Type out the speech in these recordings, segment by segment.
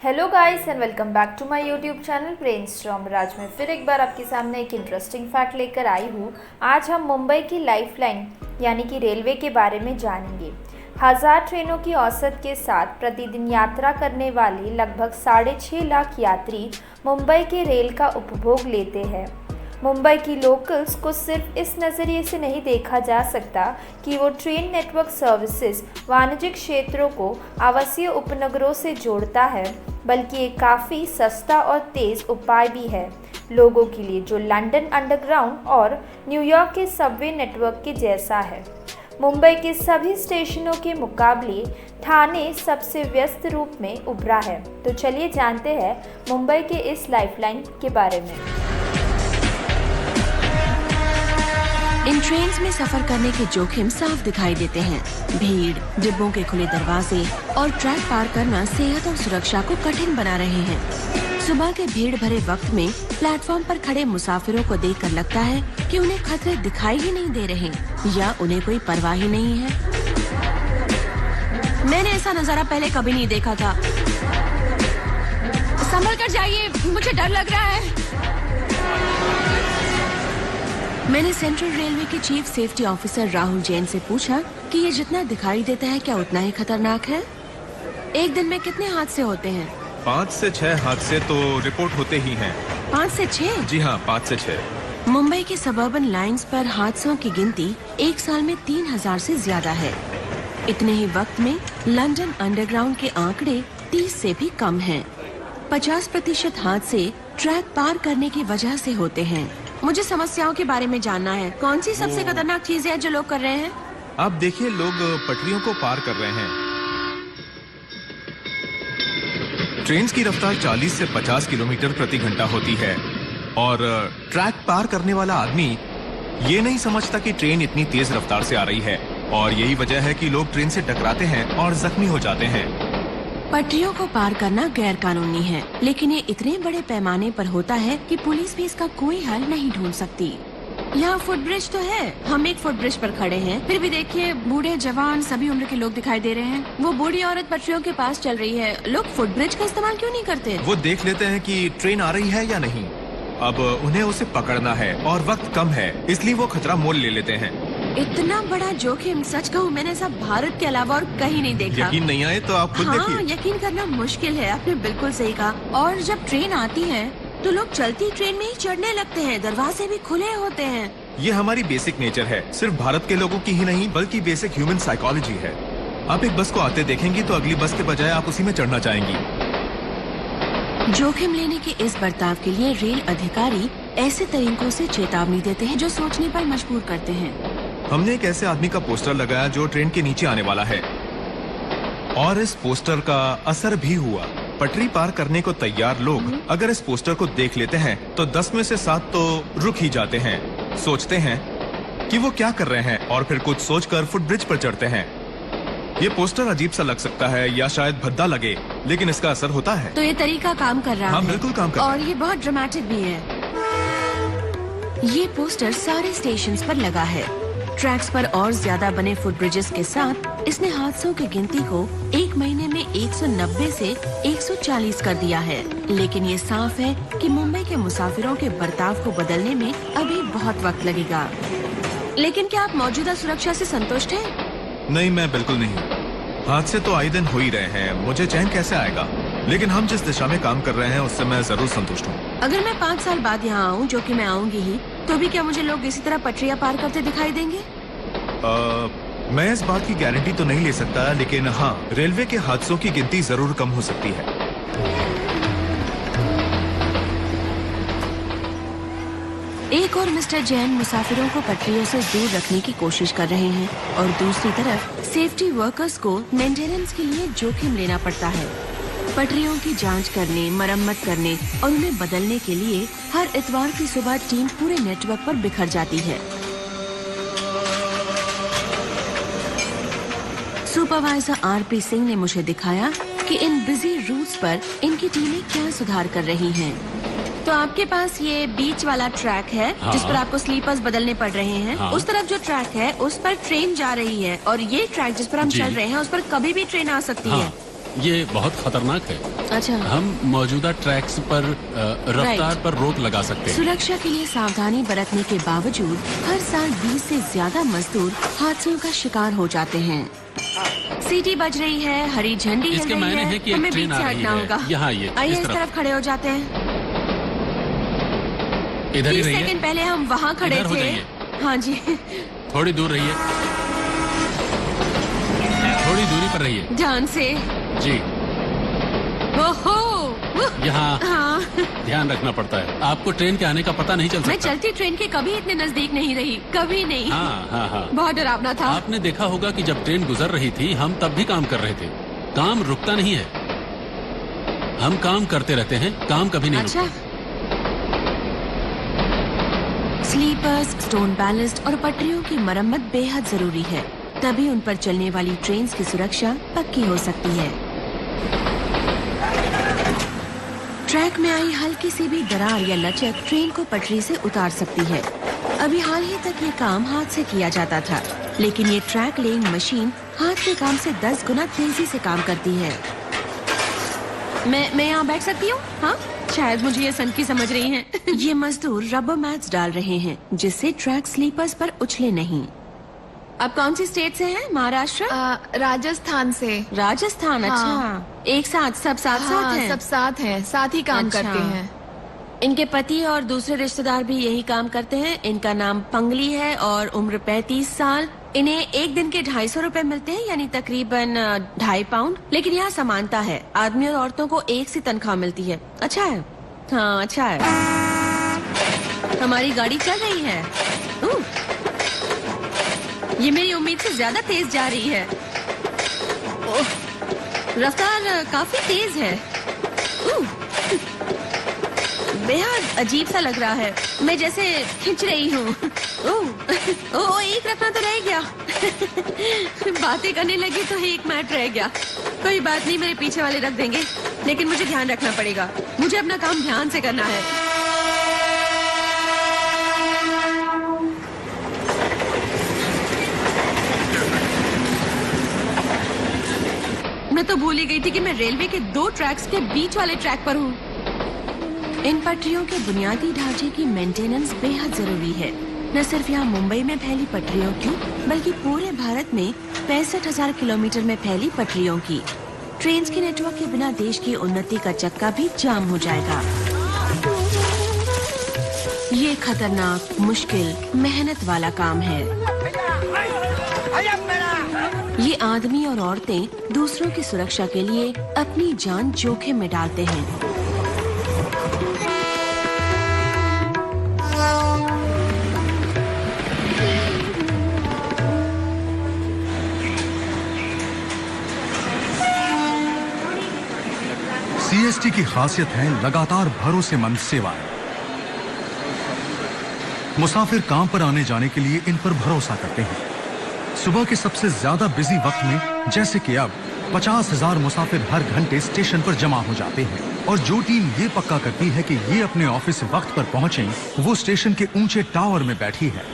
Hello guys and welcome back to my YouTube channel Brainstorm. आज मैं फिर एक बार आपके सामने एक इंटरेस्टिंग फैक्ट लेकर आई हूँ। आज हम मुंबई की लाइफलाइन यानी कि रेलवे के बारे में जानेंगे। 1000 ट्रेनों की औसत के साथ प्रतिदिन यात्रा करने वाले लगभग 6.5 लाख यात्री मुंबई के रेल का उपभोग लेते हैं। मुंबई की लोकल्स को सिर्फ इस नज़रिए से नहीं देखा जा सकता कि वो ट्रेन नेटवर्क सर्विसेज वाणिज्यिक क्षेत्रों को आवासीय उपनगरों से जोड़ता है, बल्कि एक काफ़ी सस्ता और तेज़ उपाय भी है लोगों के लिए जो लंदन अंडरग्राउंड और न्यूयॉर्क के सबवे नेटवर्क के जैसा है। मुंबई के सभी स्टेशनों के मुकाबले ठाणे सबसे व्यस्त रूप में उभरा है। तो चलिए जानते हैं मुंबई के इस लाइफलाइन के बारे में। इन ट्रेन्स में सफर करने के जोखिम साफ दिखाई देते हैं। भीड़, डिब्बों के खुले दरवाजे और ट्रैक पार करना सेहत और सुरक्षा को कठिन बना रहे हैं। सुबह के भीड़ भरे वक्त में प्लेटफॉर्म पर खड़े मुसाफिरों को देखकर लगता है कि उन्हें खतरे दिखाई ही नहीं दे रहे या उन्हें कोई परवाह ही नहीं है। मैंने ऐसा नजारा पहले कभी नहीं देखा था। संभल कर जाइए, मुझे डर लग रहा है। मैंने सेंट्रल रेलवे के chief safety officer Rahul Jain से पूछा कि ये जितना दिखाई देता है क्या उतना ही खतरनाक है? एक दिन में कितने हादसे होते हैं? 5 से 6 हादसे तो रिपोर्ट होते ही हैं। 5 से 6? जी हाँ, 5 से 6। मुंबई की सबर्बन लाइंस पर हादसों की गिनती एक साल में 3000 से ज्यादा है। इतने ही वक्त में लंदन अंडरग्राउंड के आंकड़े 30 से भी कम हैं। 50% हादसे ट्रैक पार करने की वजह से होते हैं। मुझे समस्याओं के बारे में जानना है। कौन सी सबसे खतरनाक चीज है जो लोग कर रहे हैं? आप देखिए, लोग पटरियों को पार कर रहे हैं। ट्रेन की रफ्तार 40 से 50 किलोमीटर प्रति घंटा होती है और ट्रैक पार करने वाला आदमी ये नहीं समझता कि ट्रेन इतनी तेज रफ्तार से आ रही है और यही वजह है कि लोग ट्रेन से टकराते हैं और जख्मी हो जाते हैं। पटरियों को पार करना गैर कानूनी है, लेकिन ये इतने बड़े पैमाने पर होता है कि पुलिस भी इसका कोई हल नहीं ढूंढ सकती। यहाँ फुटब्रिज तो है, हम एक फुटब्रिज पर खड़े हैं, फिर भी देखिए बूढ़े जवान सभी उम्र के लोग दिखाई दे रहे हैं। वो बूढ़ी औरत पटरियों के पास चल रही है। लोग फुटब्रिज का इस्तेमाल क्यों नहीं करते? वो देख लेते हैं कि ट्रेन आ रही है या नहीं। अब उन्हें उसे पकड़ना है और वक्त कम है, इसलिए वो खतरा मोल ले लेते हैं। इतना बड़ा जोखिम, सच कहूँ मैंने ऐसा भारत के अलावा और कहीं नहीं देखा। यकीन नहीं आए तो आप खुद देखिए। हाँ, यकीन करना मुश्किल है। आपने बिल्कुल सही कहा। और जब ट्रेन आती है तो लोग चलती ट्रेन में ही चढ़ने लगते हैं। दरवाजे भी खुले होते हैं। ये हमारी बेसिक नेचर है, सिर्फ भारत के लोगों की ही नहीं बल्कि बेसिक ह्यूमन साइकोलॉजी है। आप एक बस को आते देखेंगी तो अगली बस के बजाय आप उसी में चढ़ना चाहेंगी। जोखिम लेने के इस बर्ताव के लिए रेल अधिकारी ऐसे तरीकों से चेतावनी देते हैं जो सोचने पर मजबूर करते हैं। हमने एक ऐसे आदमी का पोस्टर लगाया जो ट्रेन के नीचे आने वाला है और इस पोस्टर का असर भी हुआ। पटरी पार करने को तैयार लोग अगर इस पोस्टर को देख लेते हैं तो 10 में से 7 तो रुक ही जाते हैं, सोचते हैं कि वो क्या कर रहे हैं और फिर कुछ सोचकर फुटब्रिज पर चढ़ते हैं। ये पोस्टर अजीब सा लग सकता है या शायद भद्दा लगे, लेकिन इसका असर होता है। तो ये तरीका काम कर रहा है। हाँ, बिल्कुल काम कर रहा है। और ये बहुत ड्रामेटिक भी है। ये पोस्टर सारे स्टेशंस पर लगा है। ट्रैक्स पर और ज्यादा बने फुटब्रिजेस के साथ इसने हादसों की गिनती को एक महीने में 190 से 140 कर दिया है। लेकिन ये साफ है कि मुंबई के मुसाफिरों के बर्ताव को बदलने में अभी बहुत वक्त लगेगा। लेकिन क्या आप मौजूदा सुरक्षा से संतुष्ट हैं? नहीं, मैं बिल्कुल नहीं। हादसे तो आए दिन हो ही रहे हैं, मुझे चैन कैसे आएगा? लेकिन हम जिस दिशा में काम कर रहे हैं उससे मैं जरूर संतुष्ट हूँ। अगर मैं 5 साल बाद यहाँ आऊँ, जो कि मैं आऊँगी ही, तो भी क्या मुझे लोग इसी तरह पटरियाँ पार करते दिखाई देंगे? मैं इस बात की गारंटी तो नहीं ले सकता, लेकिन हाँ, रेलवे के हादसों की गिनती जरूर कम हो सकती है। एक और मिस्टर जैन मुसाफिरों को पटरियों से दूर रखने की कोशिश कर रहे हैं और दूसरी तरफ सेफ्टी वर्कर्स को मेंटेनेंस के लिए जोखिम लेना पड़ता है। पटरियों की जांच करने, मरम्मत करने और उन्हें बदलने के लिए हर इतवार की सुबह टीम पूरे नेटवर्क पर बिखर जाती है। सुपरवाइजर आरपी सिंह ने मुझे दिखाया कि इन बिजी रूट्स पर इनकी टीमें क्या सुधार कर रही हैं। तो आपके पास ये बीच वाला ट्रैक है, हाँ। जिस पर आपको स्लीपर्स बदलने पड़ रहे हैं। हाँ। उस तरफ जो ट्रैक है उस पर ट्रेन जा रही है और ये ट्रैक जिस पर हम जी। चल रहे हैं उस पर कभी भी ट्रेन आ सकती हाँ। है। ये बहुत खतरनाक है। अच्छा, हम मौजूदा ट्रैक्स पर रफ्तार पर रोक लगा सकते हैं। सुरक्षा के लिए सावधानी बरतने के बावजूद हर साल 20 से ज्यादा मजदूर हादसों का शिकार हो जाते हैं। सीटी बज रही है, हरी झंडी हिल इसके रही मायने है, है कि एक हमें ट्रेन बीच आ से रही हटना है। होगा। यहाँ ये आइए इस इस तरफ खड़े हो जाते हैं। इधर ही 30 रहिए, सेकंड पहले हम वहाँ खड़े इधर हो थे। जाइए। हाँ जी। थोड़ी दूर रहिए, थोड़ी दूरी पर रहिए ध्यान से। जी। ओहो, यहाँ हाँ। ध्यान रखना पड़ता है, आपको ट्रेन के आने का पता नहीं चल मैं सकता। चलती ट्रेन के कभी इतने नजदीक नहीं रही, कभी नहीं। हाँ हाँ हाँ। बहुत डरावना था। आपने देखा होगा कि जब ट्रेन गुजर रही थी हम तब भी काम कर रहे थे। काम रुकता नहीं है, हम काम करते रहते हैं, काम कभी नहीं अच्छा। रुकता। स्लीपर्स, स्टोन बैलेस्ट और पटरियों की मरम्मत बेहद जरूरी है, तभी उन पर चलने वाली ट्रेन की सुरक्षा पक्की हो सकती है। ट्रैक में आई हल्की सी भी दरार या लचक ट्रेन को पटरी से उतार सकती है। अभी हाल ही तक ये काम हाथ से किया जाता था, लेकिन ये ट्रैक लेइंग मशीन हाथ के काम से 10 गुना तेजी से काम करती है। मैं यहाँ बैठ सकती हूँ? हाँ, शायद मुझे ये सनकी समझ रही हैं। ये मजदूर रबर मैट्स डाल रहे हैं, जिससे ट्रैक स्लीपर्स पर उछले नहीं। आप कौन सी स्टेट से हैं? महाराष्ट्र? राजस्थान से। राजस्थान, हाँ। अच्छा। एक साथ सब साथ हाँ, हैं? सब साथ हैं, साथ ही काम अच्छा। करते हैं। इनके पति और दूसरे रिश्तेदार भी यही काम करते हैं। इनका नाम पंगली है और उम्र 35 साल। इन्हें एक दिन के 250 रुपए मिलते हैं, यानी तकरीबन 2.5 पाउंड। लेकिन यहाँ समानता है, आदमी और औरतों को एक सी तनख्वाह मिलती है। अच्छा है, हाँ अच्छा है। हमारी गाड़ी चल रही है। ये मेरी उम्मीद से ज्यादा तेज जा रही है। रफ्तार काफी तेज है। बेहद अजीब सा लग रहा है, मैं जैसे खिंच रही हूँ। ओह, एक रखना तो रह गया। बातें करने लगी तो एक मैट रह गया। कोई बात नहीं, मेरे पीछे वाले रख देंगे, लेकिन मुझे ध्यान रखना पड़ेगा। मुझे अपना काम ध्यान से करना है। मैं तो भूल ही गई थी कि मैं रेलवे के 2 ट्रैक्स के बीच वाले ट्रैक पर हूँ। इन पटरियों के बुनियादी ढांचे की मेंटेनेंस बेहद जरूरी है। न सिर्फ यहाँ मुंबई में फैली पटरियों की, बल्कि पूरे भारत में 65,000 किलोमीटर में फैली पटरियों की। ट्रेन के नेटवर्क के बिना देश की उन्नति का चक्का भी जाम हो जाएगा। ये खतरनाक, मुश्किल, मेहनत वाला काम है। ये आदमी और औरतें दूसरों की सुरक्षा के लिए अपनी जान जोखिम में डालते हैं। सीएसटी की खासियत है लगातार भरोसेमंद सेवाएं। मुसाफिर काम पर आने जाने के लिए इन पर भरोसा करते हैं। सुबह के सबसे ज्यादा बिजी वक्त में, जैसे कि अब, 50,000 मुसाफिर हर घंटे स्टेशन पर जमा हो जाते हैं। और जो टीम ये पक्का करती है कि ये अपने ऑफिस वक्त पर पहुंचे, वो स्टेशन के ऊंचे टावर में बैठी है।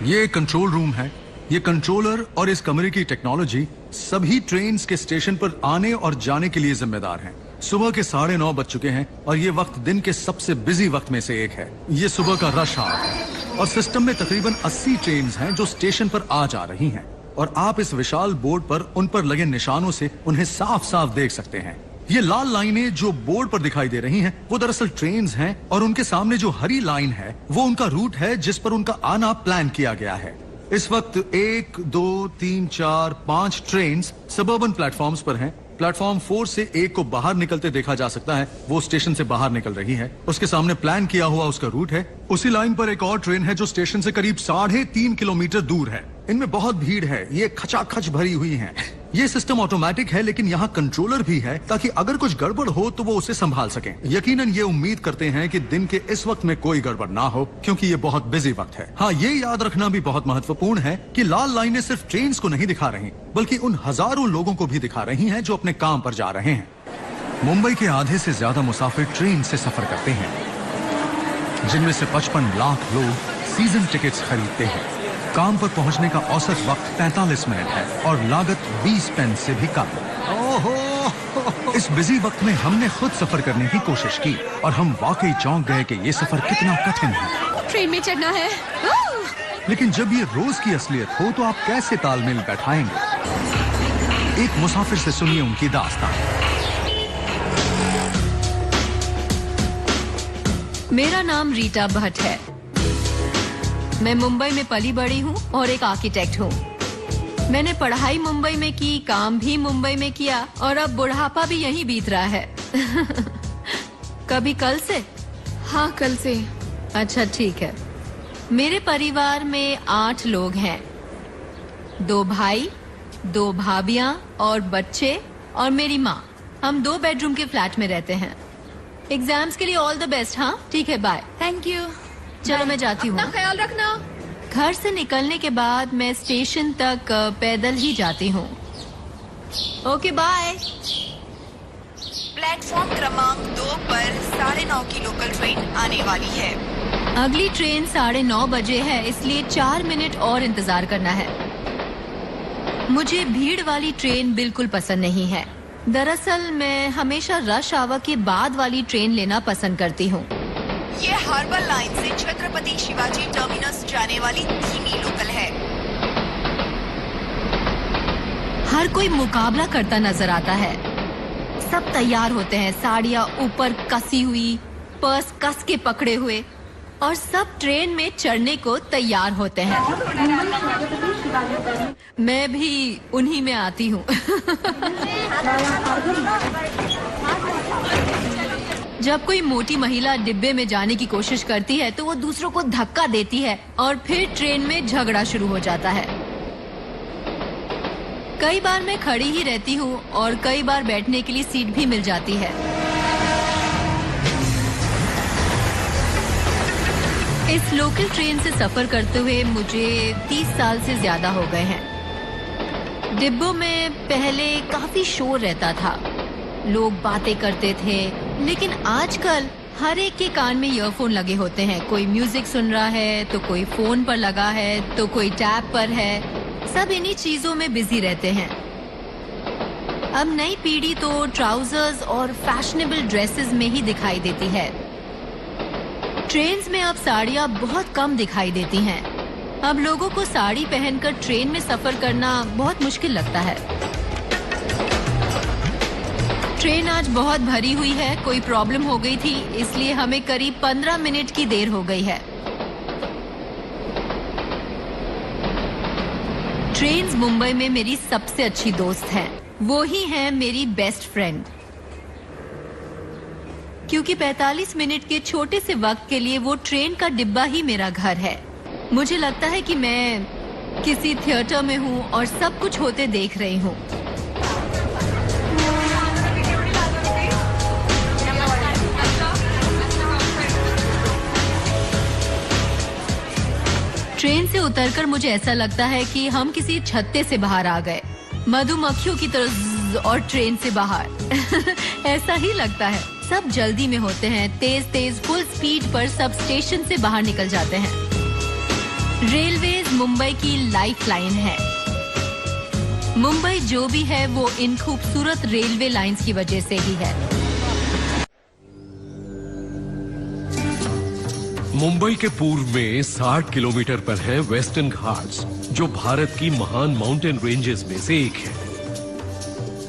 ये कंट्रोल रूम है। ये कंट्रोलर और इस कमरे की टेक्नोलॉजी सभी ट्रेन्स के स्टेशन पर आने और जाने के लिए जिम्मेदार हैं। सुबह के 9:30 बज चुके हैं और ये वक्त दिन के सबसे बिजी वक्त में से एक है। ये सुबह का रश आवर है और सिस्टम में तकरीबन 80 ट्रेन्स हैं जो स्टेशन पर आ जा रही हैं। और आप इस विशाल बोर्ड पर उन पर लगे निशानों से उन्हें साफ साफ देख सकते हैं। ये लाल लाइनें जो बोर्ड पर दिखाई दे रही हैं, वो दरअसल ट्रेन्स हैं और उनके सामने जो हरी लाइन है वो उनका रूट है जिस पर उनका आना प्लान किया गया है। इस वक्त 1, 2, 3, 4, 5 ट्रेन्स सबर्बन प्लेटफॉर्म्स पर हैं। प्लेटफॉर्म 4 से एक को बाहर निकलते देखा जा सकता है, वो स्टेशन से बाहर निकल रही है। उसके सामने प्लान किया हुआ उसका रूट है। उसी लाइन पर एक और ट्रेन है जो स्टेशन से करीब 3.5 किलोमीटर दूर है। इनमें बहुत भीड़ है, ये खचाखच भरी हुई हैं। ये सिस्टम ऑटोमेटिक है, लेकिन यहाँ कंट्रोलर भी है ताकि अगर कुछ गड़बड़ हो तो वो उसे संभाल सकें। यकीनन ये उम्मीद करते हैं कि दिन के इस वक्त में कोई गड़बड़ ना हो, क्योंकि ये बहुत बिजी वक्त है। हाँ, ये याद रखना भी बहुत महत्वपूर्ण है कि लाल लाइनें सिर्फ ट्रेन को नहीं दिखा रही, बल्कि उन हजारों लोगों को भी दिखा रही हैं जो अपने काम पर जा रहे हैं। मुंबई के आधे से ज्यादा मुसाफिर ट्रेन से सफर करते हैं, जिनमें से 55 लाख लोग सीजन टिकट्स खरीदते हैं। काम पर पहुंचने का औसत वक्त 45 मिनट है और लागत 20 पेंस से भी कम। ओहो! इस बिजी वक्त में हमने खुद सफर करने की कोशिश की और हम वाकई चौंक गए कि ये सफर कितना कठिन है। ट्रेन में चढ़ना है। लेकिन जब ये रोज की असलियत हो तो आप कैसे तालमेल बैठाएंगे? एक मुसाफिर से सुनिए उनकी दास्तान। मेरा नाम रीटा भट्ट है। मैं मुंबई में पली बड़ी हूँ और एक आर्किटेक्ट हूँ। मैंने पढ़ाई मुंबई में की, काम भी मुंबई में किया और अब बुढ़ापा भी यहीं बीत रहा है। कभी कल से? हाँ, कल से। अच्छा, ठीक है। मेरे परिवार में 8 लोग हैं। 2 भाई, 2 भाभियां और बच्चे और मेरी माँ। हम 2 बेडरूम के फ्लैट में रहते हैं। एग्जाम्स के लिए ऑल द बेस्ट। हाँ, ठीक है, बाय। Thank you. चलो मैं जाती हूँ। अपना ख्याल रखना। घर से निकलने के बाद मैं स्टेशन तक पैदल ही जाती हूँ। Okay, bye. प्लेटफॉर्म क्रमांक 2 पर 9:30 की लोकल ट्रेन आने वाली है। अगली ट्रेन 9:30 बजे है, इसलिए 4 मिनट और इंतजार करना है। मुझे भीड़ वाली ट्रेन बिल्कुल पसंद नहीं है। दरअसल मैं हमेशा रश आवर के बाद वाली ट्रेन लेना पसंद करती हूँ। ये हार्बर लाइन से छत्रपति शिवाजी टर्मिनस जाने वाली धीमी लोकल है। हर कोई मुकाबला करता नजर आता है। सब तैयार होते हैं, साड़ियाँ ऊपर कसी हुई, पर्स कस के पकड़े हुए, और सब ट्रेन में चढ़ने को तैयार होते हैं। मैं भी उन्हीं में आती हूँ। जब कोई मोटी महिला डिब्बे में जाने की कोशिश करती है तो वो दूसरों को धक्का देती है और फिर ट्रेन में झगड़ा शुरू हो जाता है। कई बार मैं खड़ी ही रहती हूँ और कई बार बैठने के लिए सीट भी मिल जाती है। इस लोकल ट्रेन से सफर करते हुए मुझे 30 साल से ज्यादा हो गए हैं। डिब्बों में पहले काफी शोर रहता था, लोग बातें करते थे, लेकिन आजकल हर एक के कान में ईयरफोन लगे होते हैं। कोई म्यूजिक सुन रहा है तो कोई फोन पर लगा है तो कोई टैब पर है। सब इन्हीं चीजों में बिजी रहते हैं। अब नई पीढ़ी तो ट्राउजर्स और फैशनेबल ड्रेसेस में ही दिखाई देती है। ट्रेन्स में अब साड़ियाँ बहुत कम दिखाई देती हैं। अब लोगों को साड़ी पहनकर ट्रेन में सफर करना बहुत मुश्किल लगता है। ट्रेन आज बहुत भरी हुई है, कोई प्रॉब्लम हो गई थी, इसलिए हमें करीब 15 मिनट की देर हो गई है। ट्रेन्स मुंबई में मेरी सबसे अच्छी दोस्त हैं। वो ही हैं मेरी बेस्ट फ्रेंड। क्योंकि 45 मिनट के छोटे से वक्त के लिए वो ट्रेन का डिब्बा ही मेरा घर है। मुझे लगता है कि मैं किसी थिएटर में हूँ और सब कुछ होते देख रही हूँ। ट्रेन से उतरकर मुझे ऐसा लगता है कि हम किसी छत्ते से बाहर आ गए, मधुमक्खियों की तरह, और ट्रेन से बाहर। ऐसा ही लगता है। सब जल्दी में होते हैं, तेज तेज फुल स्पीड पर सब स्टेशन से बाहर निकल जाते हैं। रेलवेज मुंबई की लाइफलाइन है। मुंबई जो भी है वो इन खूबसूरत रेलवे लाइंस की वजह से ही है। मुंबई के पूर्व में 60 किलोमीटर पर है वेस्टर्न घाट्स, जो भारत की महान माउंटेन रेंजेस में से एक है।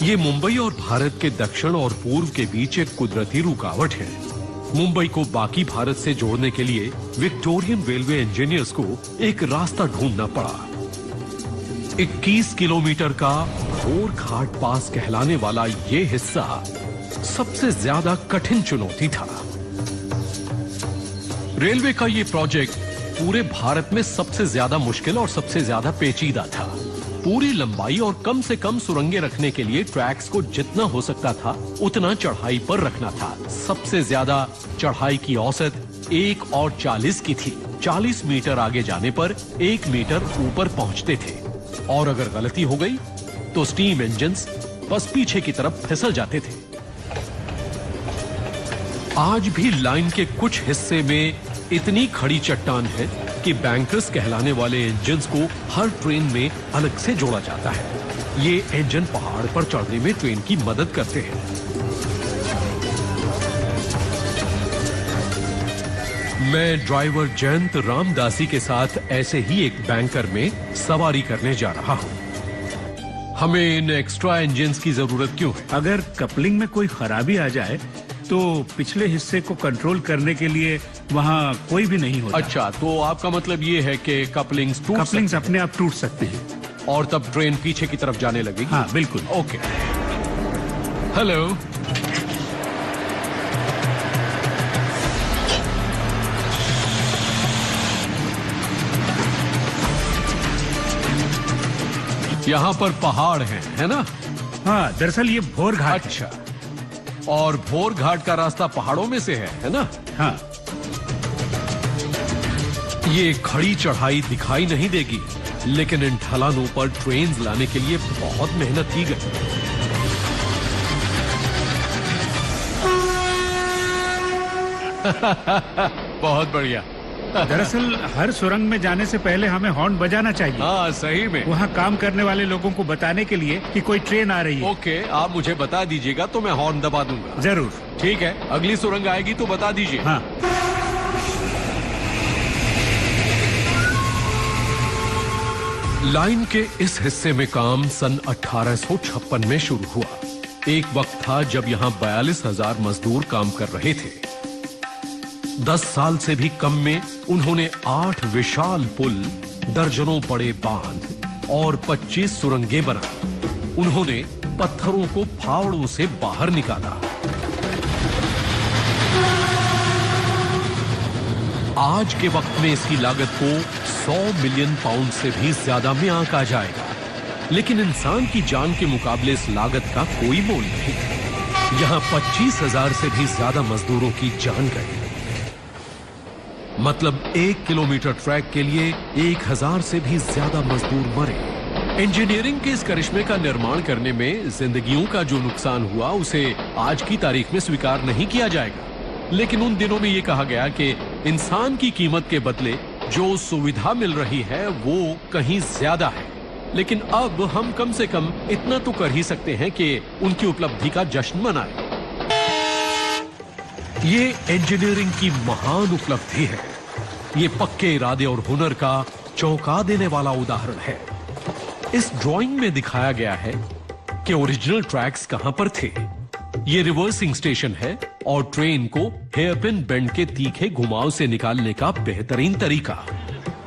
ये मुंबई और भारत के दक्षिण और पूर्व के बीच एक कुदरती रुकावट है। मुंबई को बाकी भारत से जोड़ने के लिए विक्टोरियन रेलवे इंजीनियर्स को एक रास्ता ढूंढना पड़ा। 21 किलोमीटर का घोर घाट पास कहलाने वाला ये हिस्सा सबसे ज्यादा कठिन चुनौती था। रेलवे का ये प्रोजेक्ट पूरे भारत में सबसे ज्यादा मुश्किल और सबसे ज्यादा पेचीदा था। पूरी लंबाई और कम से कम सुरंगें रखने के लिए ट्रैक्स को जितना हो सकता था उतना चढ़ाई पर रखना था। सबसे ज्यादा चढ़ाई की औसत 1:40 की थी। 40 मीटर आगे जाने पर 1 मीटर ऊपर पहुंचते थे, और अगर गलती हो गई तो स्टीम इंजन्स बस पीछे की तरफ फिसल जाते थे। आज भी लाइन के कुछ हिस्से में इतनी खड़ी चट्टान है कि बैंकर्स कहलाने वाले इंजन्स को हर ट्रेन में अलग से जोड़ा जाता है। ये इंजन पहाड़ पर चढ़ने में ट्रेन की मदद करते हैं। मैं ड्राइवर जयंत रामदासी के साथ ऐसे ही एक बैंकर में सवारी करने जा रहा हूँ। हमें इन एक्स्ट्रा इंजन्स की जरूरत क्यों है? अगर कपलिंग में कोई खराबी आ जाए तो पिछले हिस्से को कंट्रोल करने के लिए वहाँ कोई भी नहीं होता। अच्छा, तो आपका मतलब ये है कि कपलिंग्स अपने आप टूट सकते हैं और तब ट्रेन पीछे की तरफ जाने लगेगी। हाँ बिल्कुल। ओके। हेलो, यहाँ पर पहाड़ हैं, है ना? हाँ, दरअसल ये भोर घाट। अच्छा, और भोर घाट का रास्ता पहाड़ों में से है ना? हाँ। ये खड़ी चढ़ाई दिखाई नहीं देगी, लेकिन इन ढलानों पर ट्रेन लाने के लिए बहुत मेहनत की गई। बहुत बढ़िया। दरअसल हर सुरंग में जाने से पहले हमें हॉर्न बजाना चाहिए। हाँ, सही में। वहाँ काम करने वाले लोगों को बताने के लिए कि कोई ट्रेन आ रही है। ओके, आप मुझे बता दीजिएगा तो मैं हॉर्न दबा दूंगा। जरूर। ठीक है, अगली सुरंग आएगी तो बता दीजिए। हाँ। लाइन के इस हिस्से में काम सन 1856 में शुरू हुआ। एक वक्त था जब यहाँ 42,000 मजदूर काम कर रहे थे। 10 साल से भी कम में उन्होंने 8 विशाल पुल, दर्जनों बड़े बांध और 25 सुरंगें बनाई। उन्होंने पत्थरों को फावड़ों से बाहर निकाला। आज के वक्त में इसकी लागत को 100 मिलियन पाउंड से भी ज्यादा में आंका जाएगा, लेकिन इंसान की जान के मुकाबले इस लागत का कोई मोल नहीं। यहाँ 25,000 से भी ज्यादा मजदूरों की जान गई। मतलब 1 किलोमीटर ट्रैक के लिए 1000 से भी ज्यादा मजदूर मरे। इंजीनियरिंग के इस करिश्मे का निर्माण करने में जिंदगियों का जो नुकसान हुआ उसे आज की तारीख में स्वीकार नहीं किया जाएगा, लेकिन उन दिनों में यह कहा गया कि इंसान की कीमत के बदले जो सुविधा मिल रही है वो कहीं ज्यादा है। लेकिन अब हम कम से कम इतना तो कर ही सकते हैं कि उनकी उपलब्धि का जश्न मनाएं। ये इंजीनियरिंग की महान उपलब्धि है। ये पक्के इरादे और हुनर का चौंका देने वाला उदाहरण है। इस ड्राइंग में दिखाया गया है कि ओरिजिनल ट्रैक्स कहां पर थे। ये रिवर्सिंग स्टेशन है और ट्रेन को हेयरपिन बेंड के तीखे घुमाव से निकालने का बेहतरीन तरीका।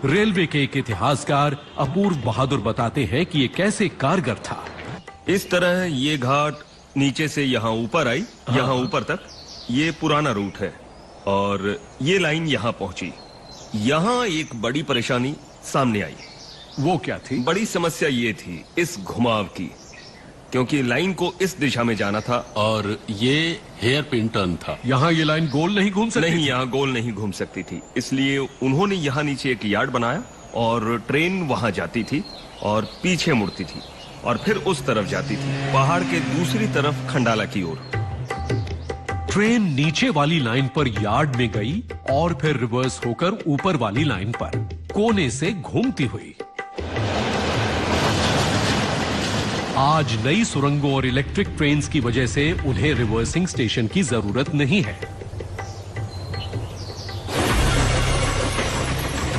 रेलवे के एक इतिहासकार अपूर्व बहादुर बताते हैं कि ये कैसे कारगर था। इस तरह ये घाट नीचे से यहाँ ऊपर आई, यहाँ ऊपर तक। ये पुराना रूट है और ये लाइन यहाँ पहुंची। यहाँ एक बड़ी परेशानी सामने आई। वो क्या थी? बड़ी समस्या ये थी इस घुमाव की, क्योंकि लाइन को इस दिशा में जाना था और ये हेयर पिन टर्न था। यहाँ ये लाइन गोल नहीं घूम सकती? नहीं, यहाँ गोल नहीं घूम सकती थी। इसलिए उन्होंने यहाँ नीचे एक यार्ड बनाया और ट्रेन वहां जाती थी और पीछे मुड़ती थी और फिर उस तरफ जाती थी, पहाड़ के दूसरी तरफ खंडाला की ओर। ट्रेन नीचे वाली लाइन पर यार्ड में गई और फिर रिवर्स होकर ऊपर वाली लाइन पर कोने से घूमती हुई। आज नई सुरंगों और इलेक्ट्रिक ट्रेन्स की वजह से उन्हें रिवर्सिंग स्टेशन की जरूरत नहीं है।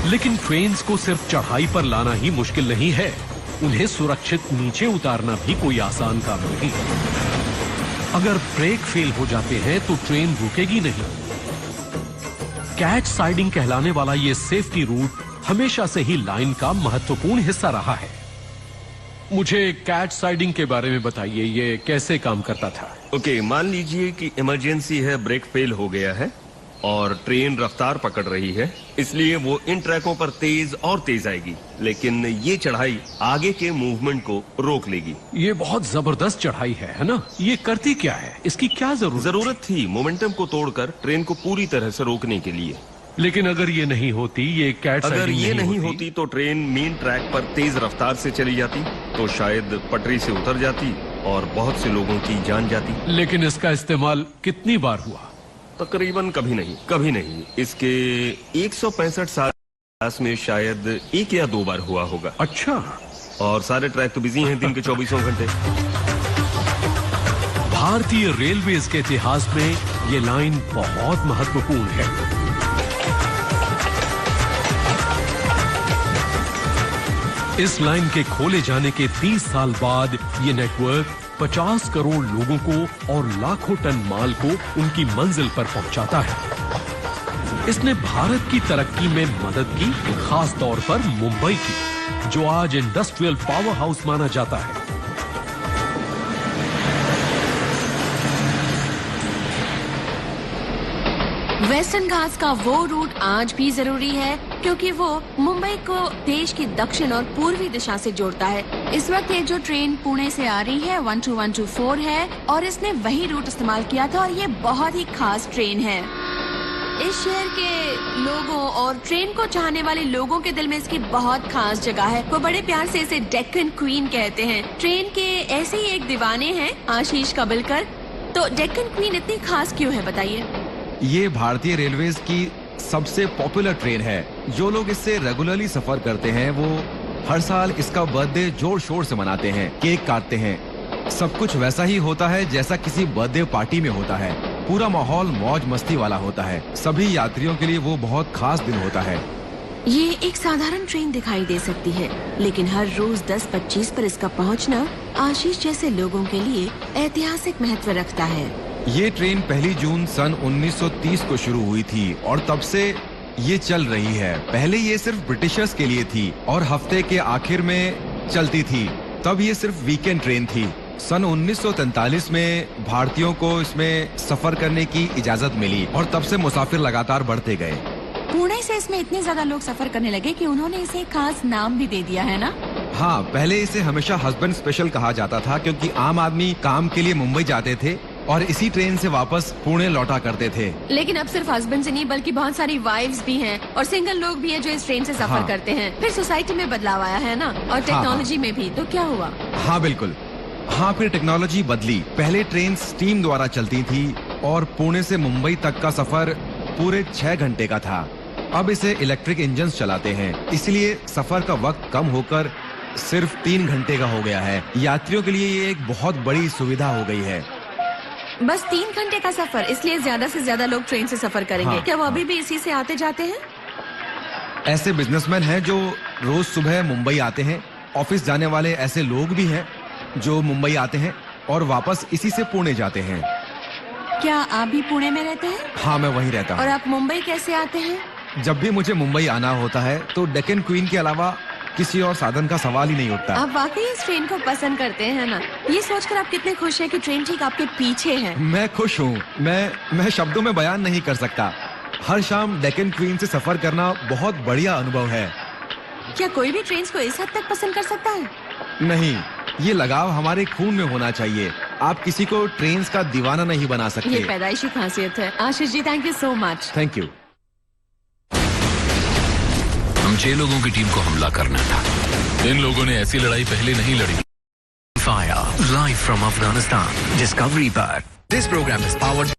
लेकिन ट्रेन्स को सिर्फ चढ़ाई पर लाना ही मुश्किल नहीं है, उन्हें सुरक्षित नीचे उतारना भी कोई आसान काम नहीं। अगर ब्रेक फेल हो जाते हैं तो ट्रेन रुकेगी नहीं। कैच साइडिंग कहलाने वाला ये सेफ्टी रूट हमेशा से ही लाइन का महत्वपूर्ण हिस्सा रहा है। मुझे कैच साइडिंग के बारे में बताइए, ये कैसे काम करता था? ओके, मान लीजिए कि इमरजेंसी है, ब्रेक फेल हो गया है और ट्रेन रफ्तार पकड़ रही है, इसलिए वो इन ट्रैकों पर तेज और तेज आएगी, लेकिन ये चढ़ाई आगे के मूवमेंट को रोक लेगी। ये बहुत जबरदस्त चढ़ाई है ना? ये करती क्या है? इसकी क्या जरूरत थी? मोमेंटम को तोड़कर ट्रेन को पूरी तरह से रोकने के लिए। लेकिन अगर ये नहीं होती, ये कैच अगर ये नहीं होती तो ट्रेन मेन ट्रैक पर तेज रफ्तार से चली जाती तो शायद पटरी से उतर जाती और बहुत से लोगों की जान जाती। लेकिन इसका इस्तेमाल कितनी बार हुआ? तकरीबन कभी नहीं, कभी नहीं। इसके 165 साल इतिहास में शायद 1 या 2 बार हुआ होगा। अच्छा। और सारे ट्रैक तो बिजी हैं दिन के 24 घंटे। भारतीय रेलवेज के इतिहास में ये लाइन बहुत महत्वपूर्ण है। इस लाइन के खोले जाने के 30 साल बाद ये नेटवर्क 50 करोड़ लोगों को और लाखों टन माल को उनकी मंजिल पर पहुंचाता है। इसने भारत की तरक्की में मदद की, खास तौर पर मुंबई की, जो आज इंडस्ट्रियल पावर हाउस माना जाता है। वेस्टर्न घाट्स का वो रूट आज भी जरूरी है क्योंकि वो मुंबई को देश की दक्षिण और पूर्वी दिशा से जोड़ता है। इस वक्त ये जो ट्रेन पुणे से आ रही है 12124 है और इसने वही रूट इस्तेमाल किया था और ये बहुत ही खास ट्रेन है। इस शहर के लोगों और ट्रेन को चाहने वाले लोगों के दिल में इसकी बहुत खास जगह है। वो बड़े प्यार से इसे डेक्कन क्वीन कहते हैं। ट्रेन के ऐसे ही एक दीवाने हैं आशीष कबिलकर। तो डेक्कन क्वीन इतनी खास क्यों है बताइए? ये भारतीय रेलवेज की सबसे पॉपुलर ट्रेन है। जो लोग इससे रेगुलरली सफर करते हैं वो हर साल इसका बर्थडे जोर शोर से मनाते हैं, केक काटते हैं। सब कुछ वैसा ही होता है जैसा किसी बर्थडे पार्टी में होता है। पूरा माहौल मौज मस्ती वाला होता है। सभी यात्रियों के लिए वो बहुत खास दिन होता है। ये एक साधारण ट्रेन दिखाई दे सकती है, लेकिन हर रोज 10:25 पर इसका पहुंचना आशीष जैसे लोगों के लिए ऐतिहासिक महत्व रखता है। ये ट्रेन 1 जून सन 1930 को शुरू हुई थी और तब से ये चल रही है। पहले ये सिर्फ ब्रिटिशर्स के लिए थी और हफ्ते के आखिर में चलती थी। तब ये सिर्फ वीकेंड ट्रेन थी। सन 1943 में भारतीयों को इसमें सफर करने की इजाजत मिली और तब से मुसाफिर लगातार बढ़ते गए। पुणे से इसमें इतने ज्यादा लोग सफर करने लगे कि उन्होंने इसे एक खास नाम भी दे दिया है ना? हाँ, पहले इसे हमेशा हस्बैंड स्पेशल कहा जाता था क्योंकि आम आदमी काम के लिए मुंबई जाते थे और इसी ट्रेन से वापस पुणे लौटा करते थे। लेकिन अब सिर्फ हस्बैंड से नहीं बल्कि बहुत सारी वाइफ्स भी हैं और सिंगल लोग भी हैं जो इस ट्रेन से सफर हाँ। करते हैं। फिर सोसाइटी में बदलाव आया है ना, और टेक्नोलॉजी में भी। तो क्या हुआ? हाँ बिल्कुल, हाँ फिर टेक्नोलॉजी बदली। पहले ट्रेन स्टीम द्वारा चलती थी और पुणे से मुंबई तक का सफर पूरे 6 घंटे का था। अब इसे इलेक्ट्रिक इंजन चलाते हैं, इसलिए सफर का वक्त कम होकर सिर्फ 3 घंटे का हो गया है। यात्रियों के लिए ये एक बहुत बड़ी सुविधा हो गई है। बस 3 घंटे का सफर, इसलिए ज्यादा से ज्यादा लोग ट्रेन से सफर करेंगे। हाँ। क्या वो अभी भी इसी से आते जाते हैं? ऐसे बिजनेसमैन हैं जो रोज सुबह मुंबई आते हैं। ऑफिस जाने वाले ऐसे लोग भी हैं जो मुंबई आते हैं और वापस इसी से पुणे जाते हैं। क्या आप भी पुणे में रहते हैं? हाँ, मैं वहीं रहता और हूँ। आप मुंबई कैसे आते हैं? जब भी मुझे मुंबई आना होता है तो डेक्कन क्वीन के अलावा किसी और साधन का सवाल ही नहीं उठता। आप वाकई इस ट्रेन को पसंद करते हैं ना? ये सोचकर आप कितने खुश हैं कि ट्रेन ठीक आपके पीछे है। मैं खुश हूँ। मैं शब्दों में बयान नहीं कर सकता। हर शाम डेक्कन क्वीन से सफर करना बहुत बढ़िया अनुभव है। क्या कोई भी ट्रेन को इस हद तक पसंद कर सकता है? नहीं, ये लगाव हमारे खून में होना चाहिए। आप किसी को ट्रेन का दीवाना नहीं बना ये सकते। पैदाइशी खासियत है। Ashish ji, thank you so much. Thank you. हम 6 लोगों की टीम को हमला करना था। इन लोगों ने ऐसी लड़ाई पहले नहीं लड़ी। Fire live from Afghanistan Discovery पर। This program is powered.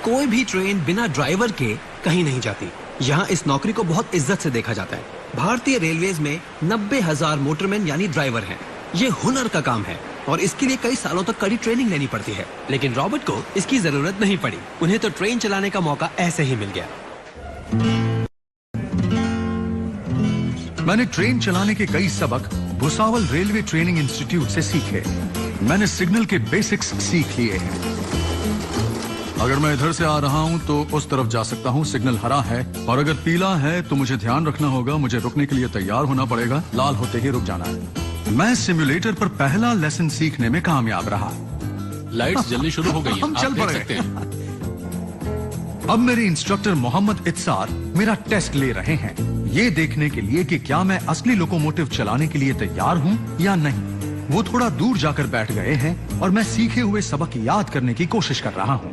कोई भी ट्रेन बिना ड्राइवर के कहीं नहीं जाती। यहाँ इस नौकरी को बहुत इज्जत से देखा जाता है। भारतीय रेलवेज में 90,000 मोटरमैन यानी ड्राइवर हैं। ये हुनर का काम है और इसके लिए कई सालों तक कड़ी ट्रेनिंग लेनी पड़ती है। लेकिन रॉबर्ट को इसकी जरूरत नहीं पड़ी। उन्हें तो ट्रेन चलाने का मौका ऐसे ही मिल गया। मैंने ट्रेन चलाने के कई सबक भुसावल रेलवे ट्रेनिंग इंस्टीट्यूट से सीखे। मैंने सिग्नल के बेसिक्स सीख लिए हैं। अगर मैं इधर से आ रहा हूं तो उस तरफ जा सकता हूं, सिग्नल हरा है, और अगर पीला है तो मुझे ध्यान रखना होगा, मुझे रुकने के लिए तैयार होना पड़ेगा, लाल होते ही रुक जाना है। मैं सिमुलेटर पर पहला लेसन सीखने में कामयाब रहा। लाइट्स जलनी शुरू हो गई हैं। हम आप चल देख पड़े। सकते हैं। अब मेरे इंस्ट्रक्टर मोहम्मद इत्सार मेरा टेस्ट ले रहे हैं, ये देखने के लिए कि क्या मैं असली लोकोमोटिव चलाने के लिए तैयार हूं या नहीं। वो थोड़ा दूर जाकर बैठ गए हैं और मैं सीखे हुए सबक याद करने की कोशिश कर रहा हूं।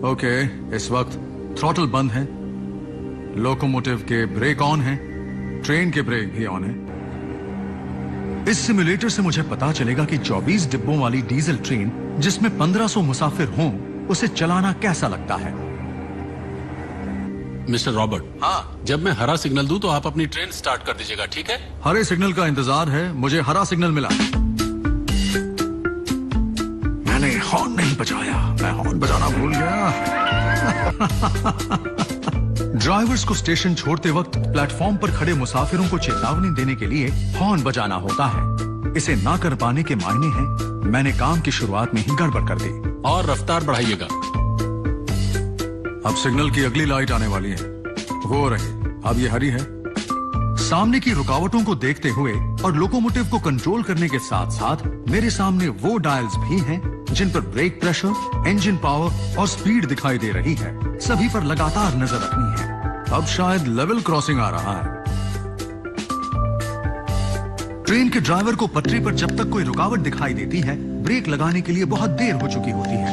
ओके, इस वक्त थ्रॉटल बंद है, लोकोमोटिव के ब्रेक ऑन है, ट्रेन के ब्रेक भी ऑन है। इस सिमुलेटर से मुझे पता चलेगा कि 24 डिब्बों वाली डीजल ट्रेन जिसमें 1500 मुसाफिर हों, उसे चलाना कैसा लगता है। मिस्टर रॉबर्ट, हाँ, जब मैं हरा सिग्नल दूं तो आप अपनी ट्रेन स्टार्ट कर दीजिएगा, ठीक है? हरे सिग्नल का इंतजार है, मुझे हरा सिग्नल मिला। मैंने हॉर्न नहीं बजाया, मैं हॉर्न बजाना भूल गया। ड्राइवर्स को स्टेशन छोड़ते वक्त प्लेटफॉर्म पर खड़े मुसाफिरों को चेतावनी देने के लिए हॉर्न बजाना होता है। इसे ना कर पाने के मायने हैं मैंने काम की शुरुआत में ही गड़बड़ कर दी। और रफ्तार बढ़ाइएगा। अब सिग्नल की अगली लाइट आने वाली है, वो रही, अब ये हरी है। सामने की रुकावटों को देखते हुए और लोकोमोटिव को कंट्रोल करने के साथ साथ मेरे सामने वो डायल्स भी हैं जिन पर ब्रेक प्रेशर, इंजन पावर और स्पीड दिखाई दे रही है। सभी पर लगातार नजर रखनी है। अब शायद लेवल क्रॉसिंग आ रहा है। ट्रेन के ड्राइवर को पटरी पर जब तक कोई रुकावट दिखाई देती है, ब्रेक लगाने के लिए बहुत देर हो चुकी होती है।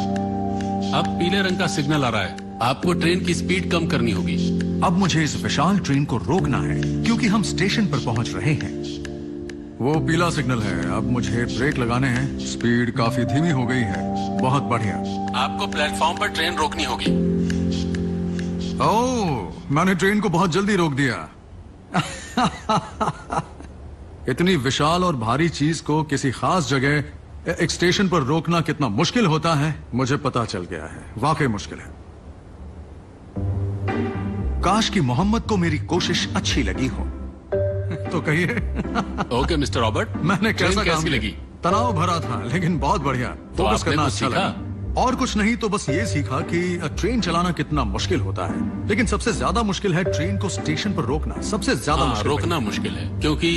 अब पीले रंग का सिग्नल आ रहा है, आपको ट्रेन की स्पीड कम करनी होगी। अब मुझे इस विशाल ट्रेन को रोकना है क्योंकि हम स्टेशन पर पहुंच रहे हैं। वो पीला सिग्नल है, अब मुझे ब्रेक लगाने हैं। स्पीड काफी धीमी हो गई है। बहुत बढ़िया। आपको प्लेटफॉर्म पर ट्रेन रोकनी होगी। ओह, मैंने ट्रेन को बहुत जल्दी रोक दिया। इतनी विशाल और भारी चीज को किसी खास जगह एक स्टेशन पर रोकना कितना मुश्किल होता है मुझे पता चल गया है। वाकई मुश्किल है। काश कि मोहम्मद को मेरी कोशिश अच्छी लगी हो। तो कहिए। ओके मिस्टर रॉबर्ट, मैंने कैसा काम कैसी लगी? तनाव भरा था लेकिन बहुत बढ़िया। फोकस आपने करना कुछ अच्छा सीखा? लगा। और कुछ नहीं तो बस ये सीखा कि ट्रेन चलाना कितना मुश्किल होता है, लेकिन सबसे ज्यादा मुश्किल है ट्रेन को स्टेशन पर रोकना। सबसे ज्यादा मुश्किल रोकना मुश्किल है क्योंकि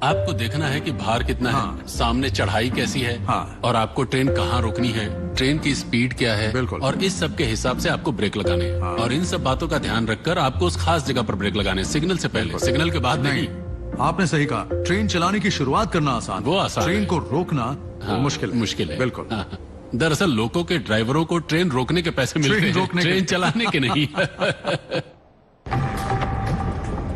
आपको देखना है कि भार कितना है, सामने चढ़ाई कैसी है, और आपको ट्रेन कहाँ रोकनी है, ट्रेन की स्पीड क्या है, और इस सब के हिसाब से आपको ब्रेक लगाने हैं। और इन सब बातों का ध्यान रखकर आपको उस खास जगह पर ब्रेक लगाने हैं। सिग्नल से पहले, सिग्नल के बाद नहीं। आपने सही कहा। ट्रेन चलाने की शुरुआत करना आसान, वो आसान ट्रेन है। को रोकना मुश्किल है। बिल्कुल। दरअसल लोगों के ड्राइवरों को ट्रेन रोकने के पैसे मिलते ट्रेन हैं, रोकने के। ट्रेन चलाने के नहीं।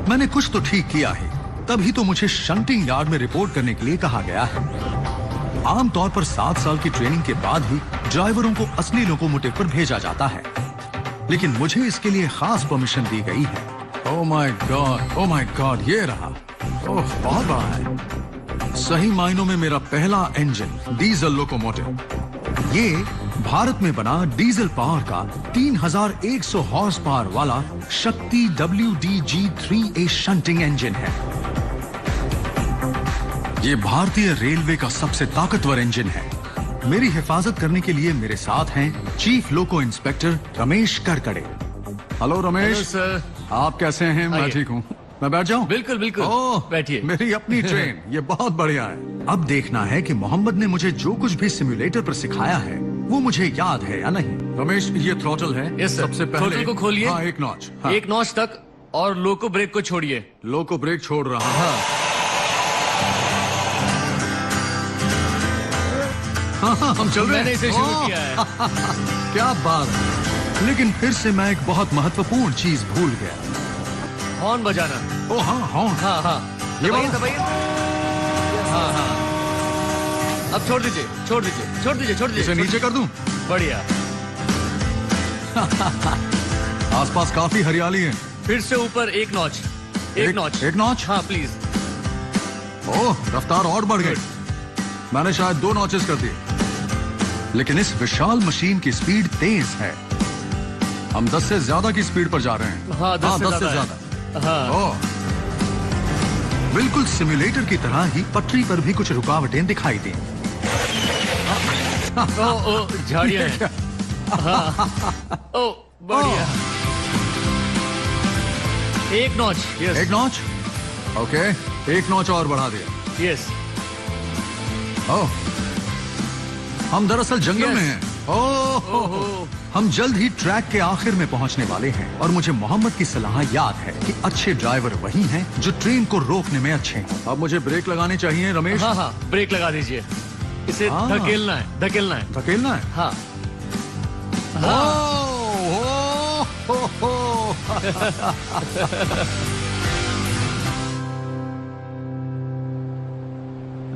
मैंने कुछ तो ठीक किया है, तभी तो मुझे शंटिंग यार्ड में रिपोर्ट करने के लिए कहा गया है। आमतौर पर 7 साल की ट्रेनिंग के बाद ही ड्राइवरों को असली लोकोमोटिव पर भेजा जाता है, लेकिन मुझे इसके लिए खास परमिशन दी गई है। ओह माय गॉड, ये रहा। ओह, बहुत बड़ा है। सही मायनों में मेरा पहला इंजन डीजल लोकोमोटिव। ये भारत में बना डीजल पावर का 3100 हॉर्स पावर वाला शक्ति WDG-3A शंटिंग इंजन है। ये भारतीय रेलवे का सबसे ताकतवर इंजन है। मेरी हिफाजत करने के लिए मेरे साथ हैं chief loco inspector Ramesh Karkade. Hello Ramesh. Hello sir. आप कैसे हैं? मैं ठीक हूँ। मैं बैठ जाऊं? बिल्कुल बिल्कुल। ओह, बैठिए। मेरी अपनी ट्रेन, ये बहुत बढ़िया है। अब देखना है कि मोहम्मद ने मुझे जो कुछ भी सिम्युलेटर पर सिखाया है वो मुझे याद है या नहीं। रमेश, ये थ्रॉटल है। Yes sir. सबसे पहले थ्रॉटल को खोलिए। हाँ, एक नॉच। एक नॉच तक, और लोको ब्रेक को छोड़िए। लोको ब्रेक छोड़ रहा हूं। हाँ, हम चल रहे हैं। मैंने इसे शुरू ओह, किया है। क्या बात है। लेकिन फिर से मैं एक बहुत महत्वपूर्ण चीज भूल गया। हॉर्न बजाना। ओ हाँ, हॉर्न। हाँ हाँ, ये दबाइए वाला? दबाइए। हाँ हाँ, अब छोड़ दीजिए, छोड़ दीजिए, छोड़ दीजिए, छोड़ दीजिए। इसे नीचे कर दूं? बढ़िया। आसपास काफी हरियाली है। फिर से ऊपर एक नॉच। एक नॉच। एक नॉच? हाँ प्लीज। ओह, रफ्तार और बढ़ गई। मैंने शायद 2 नॉचेस कर दिए, लेकिन इस विशाल मशीन की स्पीड तेज है। हम 10 से ज्यादा की स्पीड पर जा रहे हैं। हाँ, 10 से ज्यादा। हाँ। ओह, बिल्कुल सिम्युलेटर की तरह ही पटरी पर भी कुछ रुकावटें दिखाई दी। ओ, झाड़ियाँ हैं। हाँ। ओ, बढ़िया। एक नॉच। यस। एक नॉच? ओके, एक नॉच और बढ़ा दिया। यस। ओह, हम दरअसल जंगल में हैं। ओह, हम जल्द ही ट्रैक के आखिर में पहुंचने वाले हैं और मुझे मोहम्मद की सलाह याद है कि अच्छे ड्राइवर वही हैं जो ट्रेन को रोकने में अच्छे हैं। अब मुझे ब्रेक लगाने चाहिए रमेश। हाँ हाँ, ब्रेक लगा दीजिए। इसे धकेलना है, धकेलना है। धकेलना है? हाँ।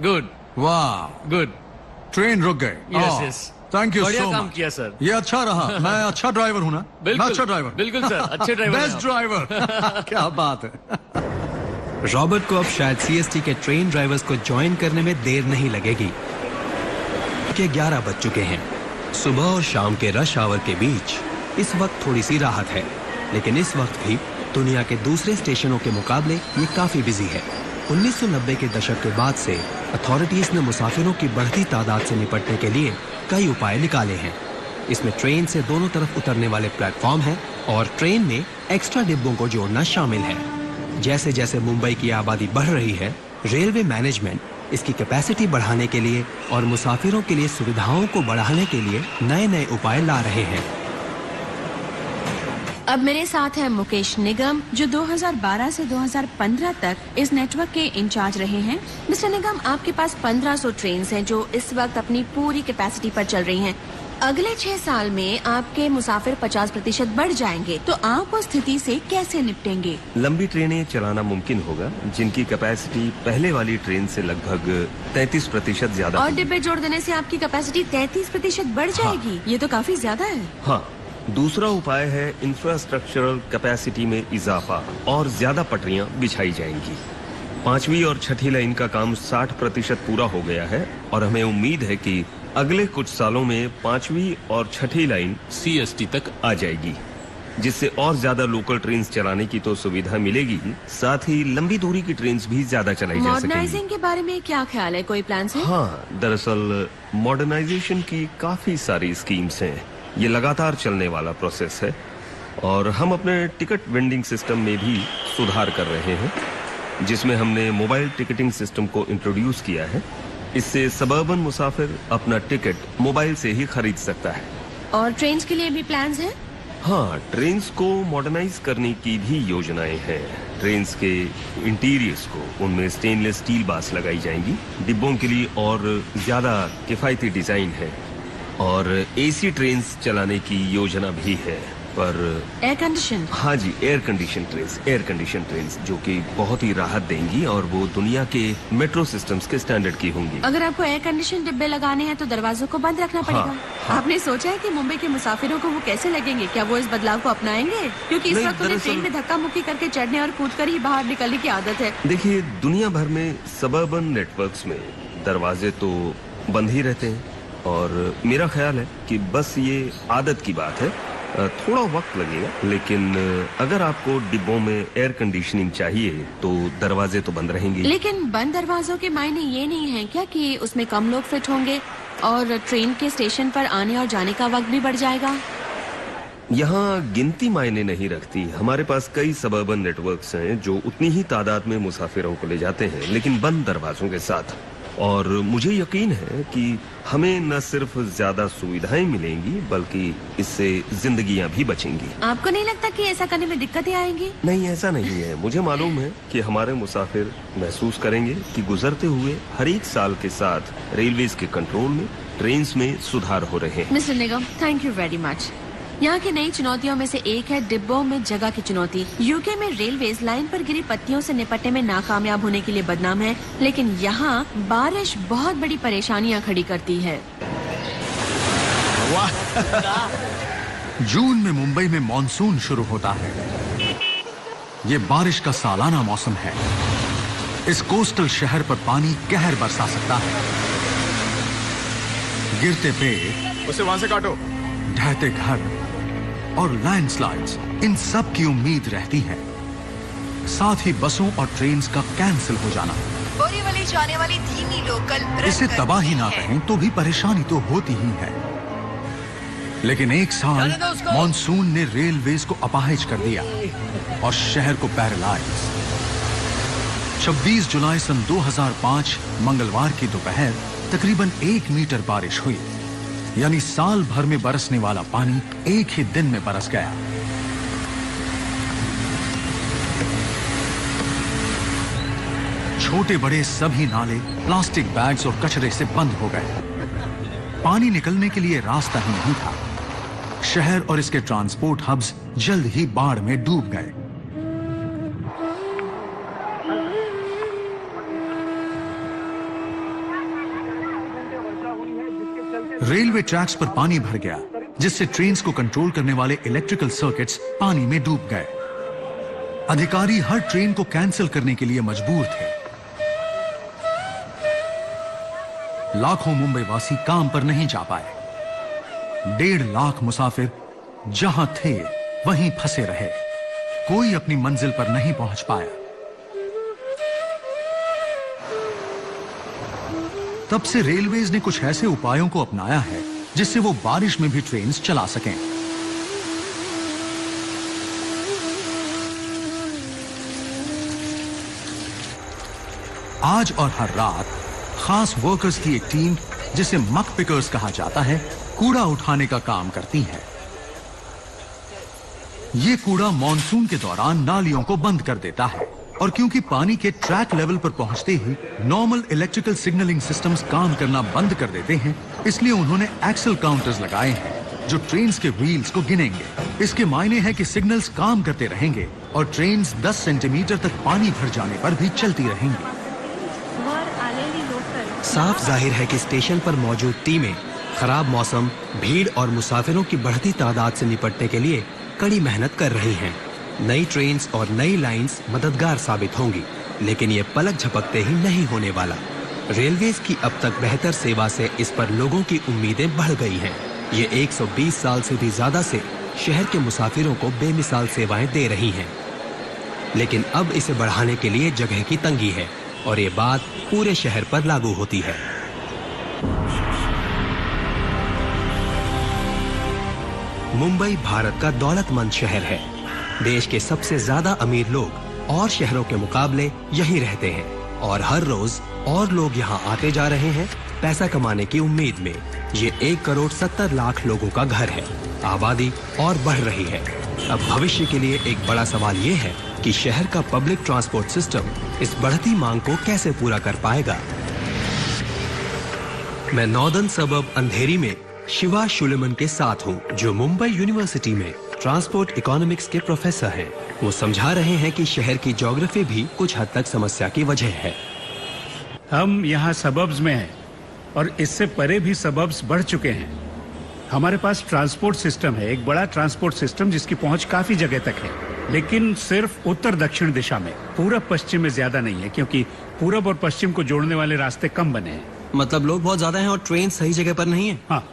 गुड। वाह, गुड। ट्रेन रुक गई। Yes yes. थैंक यू बढ़िया सो काम मच। किया सर। ये अच्छा रहा। मैं अच्छा ड्राइवर हूँ ना? बिल्कुल, मैं अच्छा ड्राइवर। बिल्कुल सर, अच्छे ड्राइवर हैं बेस्ट आप। ड्राइवर। क्या बात है। रॉबर्ट को अब शायद सीएसटी के ट्रेन ड्राइवर्स को ज्वाइन करने में देर नहीं लगेगी। के 11 बज चुके हैं। सुबह और शाम के रश आवर के बीच इस वक्त थोड़ी सी राहत है, लेकिन इस वक्त भी दुनिया के दूसरे स्टेशनों के मुकाबले ये काफी बिजी है। 1990 के दशक के बाद से अथॉरिटीज ने मुसाफिरों की बढ़ती तादाद से निपटने के लिए कई उपाय निकाले हैं। इसमें ट्रेन से दोनों तरफ उतरने वाले प्लेटफॉर्म हैं और ट्रेन में एक्स्ट्रा डिब्बों को जोड़ना शामिल है। जैसे जैसे मुंबई की आबादी बढ़ रही है, रेलवे मैनेजमेंट इसकी कैपेसिटी बढ़ाने के लिए और मुसाफिरों के लिए सुविधाओं को बढ़ाने के लिए नए नए उपाय ला रहे हैं। अब मेरे साथ है मुकेश निगम, जो 2012 से 2015 तक इस नेटवर्क के इंचार्ज रहे हैं। मिस्टर निगम, आपके पास 1500 ट्रेन हैं जो इस वक्त अपनी पूरी कैपेसिटी पर चल रही हैं। अगले 6 साल में आपके मुसाफिर 50% बढ़ जाएंगे, तो आप उस स्थिति से कैसे निपटेंगे? लंबी ट्रेनें चलाना मुमकिन होगा जिनकी कैपेसिटी पहले वाली ट्रेन से लगभग 33% ज्यादा और होगी। डिब्बे जोड़ देने से आपकी कैपेसिटी 33% बढ़ जाएगी। ये तो काफी ज्यादा है। हाँ, दूसरा उपाय है इंफ्रास्ट्रक्चरल कैपेसिटी में इजाफा और ज्यादा पटरियां बिछाई जाएंगी। 5वीं और छठी लाइन का काम 60% पूरा हो गया है और हमें उम्मीद है कि अगले कुछ सालों में 5वीं और छठी लाइन सीएसटी तक आ जाएगी, जिससे और ज्यादा लोकल ट्रेन चलाने की तो सुविधा मिलेगी, साथ ही लंबी दूरी की ट्रेन भी ज्यादा चलाई जा सकेंगी। मॉडर्नाइजिंग के बारे में क्या ख्याल है? कोई प्लान है? हाँ, दरअसल मॉडर्नाइजेशन की काफी सारी स्कीम्स हैं। ये लगातार चलने वाला प्रोसेस है और हम अपने टिकट वेंडिंग सिस्टम में भी सुधार कर रहे हैं, जिसमें हमने मोबाइल टिकटिंग सिस्टम को इंट्रोड्यूस किया है। इससे सबर्बन मुसाफिर अपना टिकट मोबाइल से ही खरीद सकता है। और ट्रेन के लिए भी प्लान्स हैं? हाँ, ट्रेन्स को मॉडर्नाइज करने की भी योजनाएं हैं। ट्रेन्स के इंटीरियर्स को उनमें स्टेनलेस स्टील बास लगाई जाएंगी। डिब्बों के लिए और ज्यादा किफायती डिजाइन है और एसी ट्रेन्स चलाने की योजना भी है। पर एयर कंडीशन? हाँ जी, एयर कंडीशन ट्रेन्स जो कि बहुत ही राहत देंगी और वो दुनिया के मेट्रो सिस्टम्स के स्टैंडर्ड की होंगी। अगर आपको एयर कंडीशन डिब्बे लगाने हैं तो दरवाजों को बंद रखना पड़ेगा। आपने सोचा है कि मुंबई के मुसाफिरों को वो कैसे लगेंगे? क्या वो इस बदलाव को अपनाएंगे? क्योंकि इस नहीं, वक्त उन्हें दरअसल- ट्रेन में धक्का मुक्की करके चढ़ने और कूद कर ही बाहर निकलने की आदत है। देखिए, दुनिया भर में सबर्बन नेटवर्क्स में दरवाजे तो बंद ही रहते हैं और मेरा ख्याल है कि बस ये आदत की बात है। थोड़ा वक्त लगेगा, लेकिन अगर आपको डिब्बों में एयर कंडीशनिंग चाहिए तो दरवाजे तो बंद रहेंगे। लेकिन बंद दरवाजों के मायने ये नहीं है क्या कि उसमें कम लोग फिट होंगे और ट्रेन के स्टेशन पर आने और जाने का वक्त भी बढ़ जाएगा? यहाँ गिनती मायने नहीं रखती। हमारे पास कई सबर्बन नेटवर्क्स हैं जो उतनी ही तादाद में मुसाफिरों को ले जाते हैं, लेकिन बंद दरवाजों के साथ। और मुझे यकीन है कि हमें न सिर्फ ज्यादा सुविधाएं मिलेंगी बल्कि इससे जिंदगियां भी बचेंगी। आपको नहीं लगता कि ऐसा करने में दिक्कतें आएंगी? नहीं, ऐसा नहीं है। मुझे मालूम है कि हमारे मुसाफिर महसूस करेंगे कि गुजरते हुए हर एक साल के साथ रेलवेज के कंट्रोल में, ट्रेन्स में सुधार हो रहे हैं। Mister Nigam, thank you very much. यहाँ की नई चुनौतियों में से एक है डिब्बों में जगह की चुनौती। यूके में रेलवेज लाइन पर गिरी पत्तियों से निपटने में नाकामयाब होने के लिए बदनाम है, लेकिन यहाँ बारिश बहुत बड़ी परेशानियाँ खड़ी करती है। जून में मुंबई में मॉनसून शुरू होता है। ये बारिश का सालाना मौसम है। इस कोस्टल शहर पर पानी कहर बरसा सकता है। गिरते पेड़, उसे वहां से काटो, ढहते घर और लैंडस्लाइड्स, इन सब की उम्मीद रहती है। साथ ही बसों और ट्रेन्स का कैंसिल हो जाना। बोरीवली जाने वाली धीमी लोकल रद्द इसे कर तबाही दी ना है। कहें तो भी परेशानी तो होती ही है। लेकिन एक साल जाने दो उसको। मॉनसून ने रेलवेज को अपाहिज कर दिया और शहर को पैरालाइज। 26 जुलाई सन 2005 मंगलवार की दोपहर तकरीबन 1 मीटर बारिश हुई, यानी साल भर में बरसने वाला पानी एक ही दिन में बरस गया। छोटे बड़े सभी नाले प्लास्टिक बैग्स और कचरे से बंद हो गए। पानी निकलने के लिए रास्ता ही नहीं था। शहर और इसके ट्रांसपोर्ट हब्स जल्द ही बाढ़ में डूब गए। रेलवे ट्रैक्स पर पानी भर गया, जिससे ट्रेन्स को कंट्रोल करने वाले इलेक्ट्रिकल सर्किट्स पानी में डूब गए। अधिकारी हर ट्रेन को कैंसिल करने के लिए मजबूर थे। लाखों मुंबई वासी काम पर नहीं जा पाए। 1.5 लाख मुसाफिर जहां थे वहीं फंसे रहे। कोई अपनी मंजिल पर नहीं पहुंच पाया। तब से रेलवेज ने कुछ ऐसे उपायों को अपनाया है जिससे वो बारिश में भी ट्रेन चला सकें। आज और हर रात खास वर्कर्स की एक टीम, जिसे मक पिकर्स कहा जाता है, कूड़ा उठाने का काम करती है। ये कूड़ा मॉनसून के दौरान नालियों को बंद कर देता है, और क्योंकि पानी के ट्रैक लेवल पर पहुंचते ही नॉर्मल इलेक्ट्रिकल सिग्नलिंग सिस्टम्स काम करना बंद कर देते हैं, इसलिए उन्होंने एक्सल काउंटर्स लगाए हैं जो ट्रेन्स के व्हील्स को गिनेंगे। इसके मायने है कि सिग्नल्स काम करते रहेंगे और ट्रेन्स 10 सेंटीमीटर तक पानी भर जाने पर भी चलती रहेंगी। साफ जाहिर है कि स्टेशन पर मौजूद टीमें खराब मौसम, भीड़ और मुसाफिरों की बढ़ती तादाद से निपटने के लिए कड़ी मेहनत कर रही हैं। नई ट्रेन्स और नई लाइंस मददगार साबित होंगी, लेकिन ये पलक झपकते ही नहीं होने वाला। रेलवेज की अब तक बेहतर सेवा से इस पर लोगों की उम्मीदें बढ़ गई हैं। ये 120 साल से भी ज्यादा से शहर के मुसाफिरों को बेमिसाल सेवाएं दे रही हैं। लेकिन अब इसे बढ़ाने के लिए जगह की तंगी है, और ये बात पूरे शहर पर लागू होती है। मुंबई भारत का दौलतमंद शहर है। देश के सबसे ज्यादा अमीर लोग और शहरों के मुकाबले यहीं रहते हैं, और हर रोज और लोग यहाँ आते जा रहे हैं पैसा कमाने की उम्मीद में। ये 1,70,00,000 लोगों का घर है। आबादी और बढ़ रही है। अब भविष्य के लिए एक बड़ा सवाल ये है कि शहर का पब्लिक ट्रांसपोर्ट सिस्टम इस बढ़ती मांग को कैसे पूरा कर पाएगा। मैं नॉर्दर्न सबर्ब अंधेरी में शिवा शुलेमन के साथ हूँ, जो मुंबई यूनिवर्सिटी में ट्रांसपोर्ट इकोनॉमिक्स के प्रोफेसर हैं। वो समझा रहे हैं कि शहर की ज्योग्राफी भी कुछ हद तक समस्या की वजह है। हम यहाँ सबर्ब्स में हैं, और इससे परे भी सबर्ब्स बढ़ चुके हैं। हमारे पास ट्रांसपोर्ट सिस्टम है, एक बड़ा ट्रांसपोर्ट सिस्टम जिसकी पहुंच काफी जगह तक है, लेकिन सिर्फ उत्तर दक्षिण दिशा में। पूरब पश्चिम में ज्यादा नहीं है, क्योंकि पूरब और पश्चिम को जोड़ने वाले रास्ते कम बने हैं। मतलब लोग बहुत ज्यादा हैं और ट्रेन सही जगह पर नहीं है। हाँ।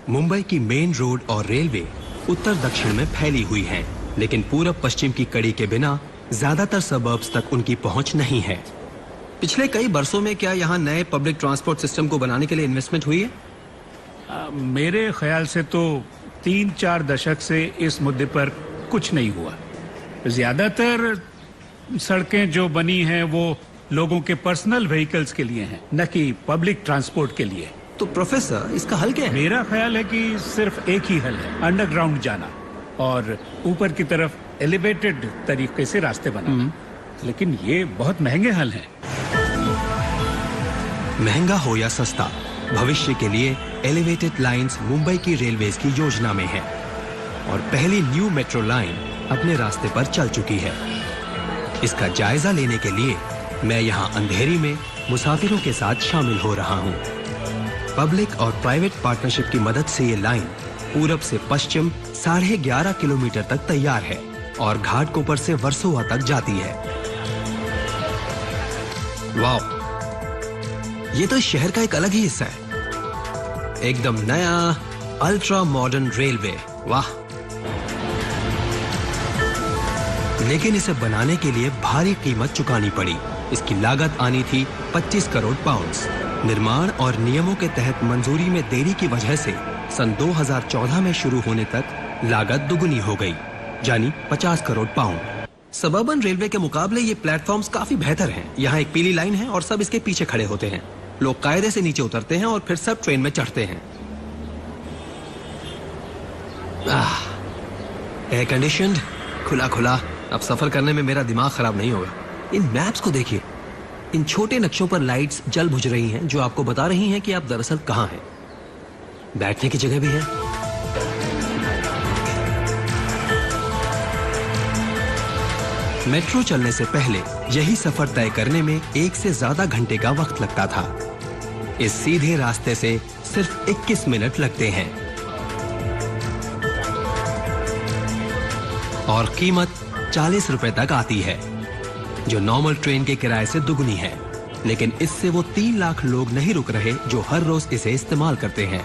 मुंबई की मेन रोड और रेलवे उत्तर दक्षिण में फैली हुई हैं, लेकिन पूरब पश्चिम की कड़ी के बिना ज्यादातर सबर्ब्स तक उनकी पहुंच नहीं है। पिछले कई वर्षों में क्या यहाँ नए पब्लिक ट्रांसपोर्ट सिस्टम को बनाने के लिए इन्वेस्टमेंट हुई है? मेरे ख्याल से तो 3-4 दशक से इस मुद्दे पर कुछ नहीं हुआ। ज्यादातर सड़कें जो बनी हैं वो लोगों के पर्सनल व्हीकल्स के लिए हैं, न कि पब्लिक ट्रांसपोर्ट के लिए। तो प्रोफेसर, इसका हल क्या है? मेरा ख्याल है कि सिर्फ एक ही हल है, अंडरग्राउंड जाना और ऊपर की तरफ एलिवेटेड तरीके से रास्ते बनाना। लेकिन ये बहुत महंगे हल हैं। महंगा हो या सस्ता, भविष्य के लिए एलिवेटेड लाइंस मुंबई की रेलवेज की योजना में है, और पहली न्यू मेट्रो लाइन अपने रास्ते पर चल चुकी है। इसका जायजा लेने के लिए मैं यहाँ अंधेरी में मुसाफिरों के साथ शामिल हो रहा हूँ। पब्लिक और प्राइवेट पार्टनरशिप की मदद से ये लाइन पूरब से पश्चिम 11.5 किलोमीटर तक तैयार है और घाटकोपर से वर्सोवा तक जाती है। वाह, ये तो शहर का एक अलग ही हिस्सा है। एकदम नया अल्ट्रा मॉडर्न रेलवे। वाह। लेकिन इसे बनाने के लिए भारी कीमत चुकानी पड़ी। इसकी लागत आनी थी 25 करोड़ पाउंड्स। निर्माण और नियमों के तहत मंजूरी में देरी की वजह से सन 2014 में शुरू होने तक लागत दुगुनी हो गई, यानी 50 करोड़ पाउंड। सबर्बन रेलवे के मुकाबले ये प्लेटफॉर्म्स काफी बेहतर हैं। यहाँ एक पीली लाइन है और सब इसके पीछे खड़े होते हैं। लोग कायदे से नीचे उतरते हैं और फिर सब ट्रेन में चढ़ते हैं। एयर कंडीशन्ड, खुला खुला। अब सफर करने में मेरा दिमाग खराब नहीं होगा। इन मैप्स को देखिए, इन छोटे नक्शों पर लाइट्स जल बुझ रही हैं, जो आपको बता रही हैं कि आप दरअसल कहाँ हैं। बैठने की जगह भी है। मेट्रो चलने से पहले यही सफर तय करने में 1 से ज्यादा घंटे का वक्त लगता था। इस सीधे रास्ते से सिर्फ 21 मिनट लगते हैं और कीमत 40 रुपए तक आती है, जो नॉर्मल ट्रेन के किराए से दुगनी है। लेकिन इससे वो 3 लाख लोग नहीं रुक रहे जो हर रोज इसे इस्तेमाल करते हैं।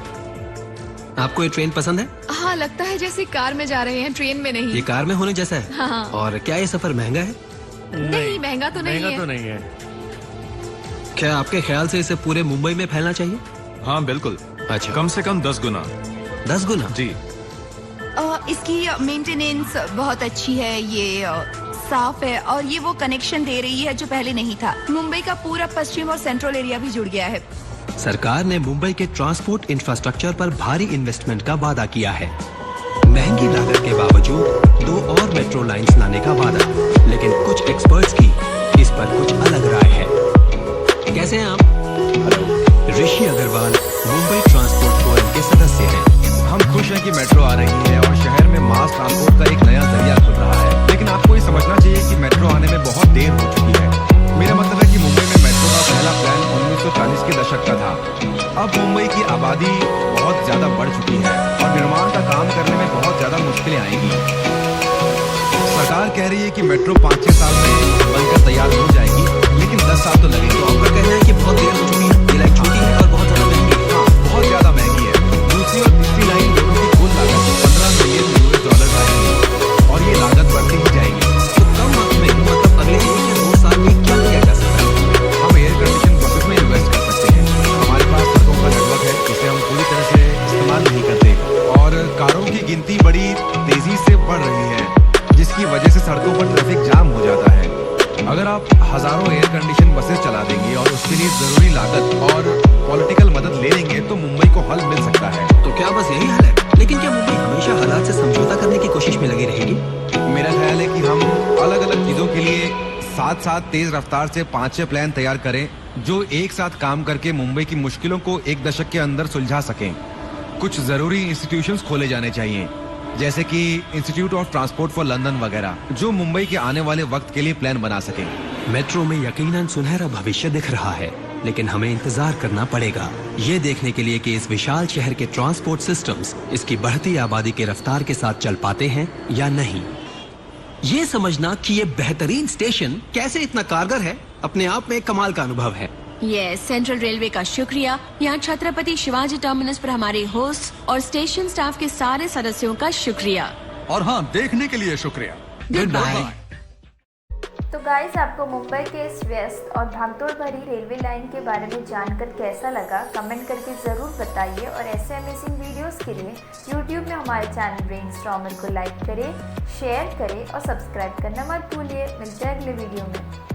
आपको ये ट्रेन पसंद है? हाँ, लगता है जैसे कार में जा रहे हैं, ट्रेन में नहीं। ये कार में होने जैसा है। हाँ। और क्या ये सफर महंगा है? नहीं, महंगा तो नहीं है। क्या आपके ख्याल से इसे पूरे मुंबई में फैलना चाहिए? हाँ बिल्कुल। अच्छा, कम से कम 10 गुना। 10 गुना? जी। इसकी मेंटेनेंस बहुत अच्छी है, ये साफ है और ये वो कनेक्शन दे रही है जो पहले नहीं था। मुंबई का पूरा पश्चिम और सेंट्रल एरिया भी जुड़ गया है। सरकार ने मुंबई के ट्रांसपोर्ट इंफ्रास्ट्रक्चर पर भारी इन्वेस्टमेंट का वादा किया है। महंगी लागत के बावजूद 2 और मेट्रो लाइंस लाने का वादा, लेकिन कुछ एक्सपर्ट्स की इस पर कुछ अलग राय है। कैसे हैं आप? ऋषि अग्रवाल मुंबई ट्रांसपोर्ट फोरम के सदस्य हैं। हम खुश हैं कि मेट्रो आ रही है और शहर में मास ट्रांसपोर्ट का एक नया जरिया खुल रहा है, लेकिन आपको ये समझना चाहिए कि मेट्रो आने में बहुत देर हो चुकी है। मेरा मतलब है कि मुंबई में मेट्रो का पहला प्लान 1940 के दशक का था। अब मुंबई की आबादी बहुत ज्यादा बढ़ चुकी है और निर्माण का काम करने में बहुत ज्यादा मुश्किलें आएंगी। सरकार कह रही है कि मेट्रो 5-6 साल में बनकर तैयार हो जाएगी, लेकिन 10 साल तो लगेंगे। तो आपका कहना है कि बहुत देर हो चुकी है, ये लाइन छोटी है और बहुत ज्यादा महंगी है। हाँ, बहुत ज्यादा महंगी है। दूसरी और तीसरी लाइन दोनों की कुल लागत $15 मिलियन आएगी और ये लागत बढ़ती ही जाएगी। तो कम वक्त में, मतलब अगले 1 या 2 साल में क्या किया जा सकता है? हम एयर कंडीशन बसेस में इन्वेस्ट कर सकते हैं। हमारे पास सड़कों का नेटवर्क है जिसे हम पूरी तरह से इस्तेमाल नहीं करते और कारों की गिनती बड़ी तेजी से बढ़ रही है, जिसकी वजह से सड़कों पर ट्रैफिक जाम हो जाता है। अगर आप हजारों एयर कंडीशन बसेस चला देंगे और उसके लिए जरूरी लागत और पॉलिटिकल मदद ले लेंगे तो मुंबई को हल मिल सकता है। तो क्या बस यही हल है? लेकिन क्या मुंबई हमेशा हालात से समझौता करने की कोशिश में लगी रहेगी? मेरा ख्याल है कि हम अलग अलग चीजों के लिए साथ साथ तेज रफ्तार से 5-6 प्लान तैयार करें जो एक साथ काम करके मुंबई की मुश्किलों को 1 दशक के अंदर सुलझा सकें। कुछ जरूरी इंस्टीट्यूशंस खोले जाने चाहिए, जैसे कि institute of transport for London वगैरह, जो मुंबई के आने वाले वक्त के लिए प्लान बना सकें। मेट्रो में यकीनन सुनहरा भविष्य दिख रहा है, लेकिन हमें इंतजार करना पड़ेगा ये देखने के लिए कि इस विशाल शहर के ट्रांसपोर्ट सिस्टम्स इसकी बढ़ती आबादी के रफ्तार के साथ चल पाते हैं या नहीं। ये समझना कि ये बेहतरीन स्टेशन कैसे इतना कारगर है, अपने आप में एक कमाल का अनुभव है। ये सेंट्रल रेलवे का शुक्रिया, यहाँ छत्रपति शिवाजी टर्मिनस पर हमारे होस्ट और स्टेशन स्टाफ के सारे सदस्यों का शुक्रिया। और हाँ, देखने के लिए शुक्रिया। Good bye. तो गाइस, आपको मुंबई के इस व्यस्त और भागदौड़ भरी रेलवे लाइन के बारे में जानकर कैसा लगा, कमेंट करके ज़रूर बताइए। और ऐसे अमेजिंग वीडियोस के लिए यूट्यूब में हमारे चैनल ब्रेनस्टॉर्मर को लाइक करें, शेयर करें और सब्सक्राइब करना मत भूलिए। मिलते हैं अगले वीडियो में।